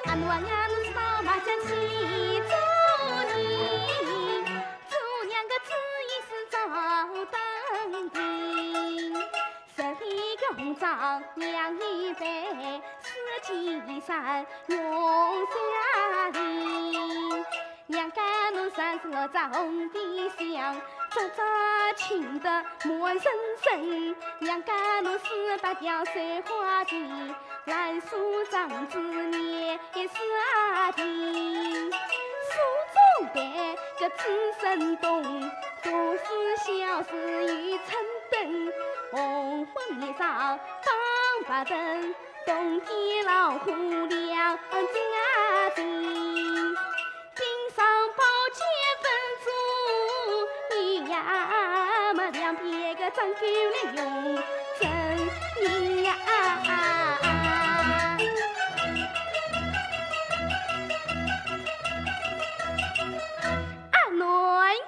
俺我俺侬知道麻将起祝你，祝娘个子一世早登顶，十里个红枣酿一杯，四季山永下林。娘家侬36扎红地香，早早请得满身身。娘家侬48条水花地，兰树长子年14树中的个子生动，都是小事与成灯。红昏夜上放把灯，冬天老虎亮金。冰上宝剑分出一呀嘛，两边个张狗来用真人呀。阿暖呀，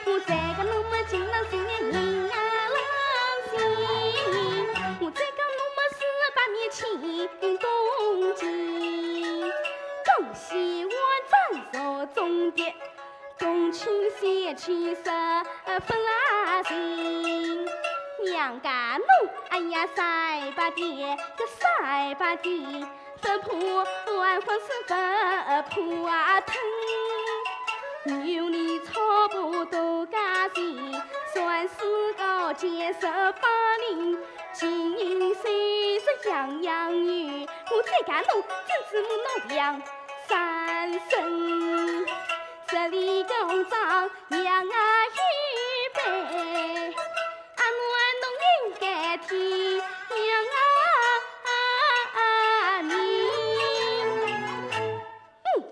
我这个侬么今郎新年人呀郎心，我这个侬么48年前冬季，恭喜我战手中的冬青写去10分心。娘家侬哎呀48点个48点，分破万黄是分破藤。有你草布都家地，算是高见18龄，金银虽是样样有，我再家侬真是我老娘三生。这里个红枣娘啊预备，阿侬应该听娘啊你。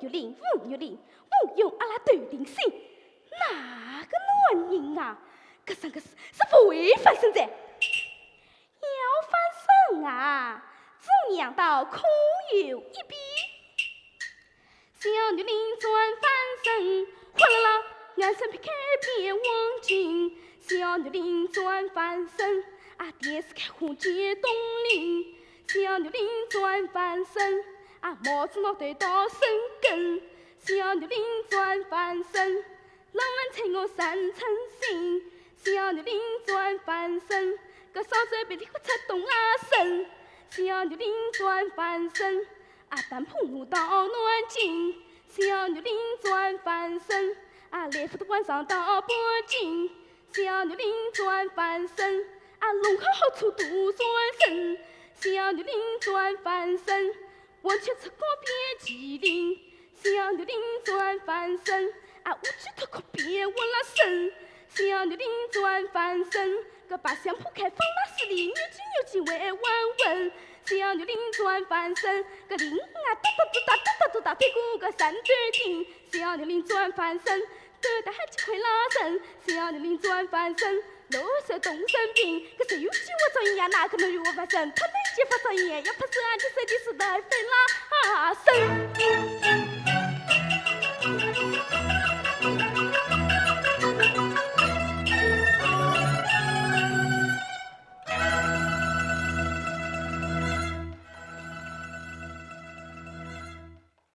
有灵有灵，我用阿拉头顶心，哪个男人啊？搿上个是不会翻身的，要翻身啊！做娘道可有一比。小女人转翻身，哗啦啦，俺身劈开别忘情。小女人转翻身，啊，电视开火接东林。小女人转翻身，啊，帽子脑袋到身根。小女人转翻身，老文催我三成心。小女人转翻身，个烧水被里哭出东啊身。小女人转翻身，啊，单铺我到南京。小女人转翻身，啊，来福的晚上到北京。小女人转翻身，啊，弄好好处多转身。小女人转翻身，忘却出国别麒麟。小女人转翻身，啊，我去脱裤别我了身。小女人转翻身，个把相扑开放那势里，扭起为弯弯。小女人转翻身，个铃啊哒哒哒哒哒哒哒，屁股个三对顶。小女人转翻身，头戴还机会拉伸。小女人转翻身，露手动身病。个谁有机我照应呀？哪可能有我翻身？他能接发照应，要拍手啊！你手的是带飞拉身。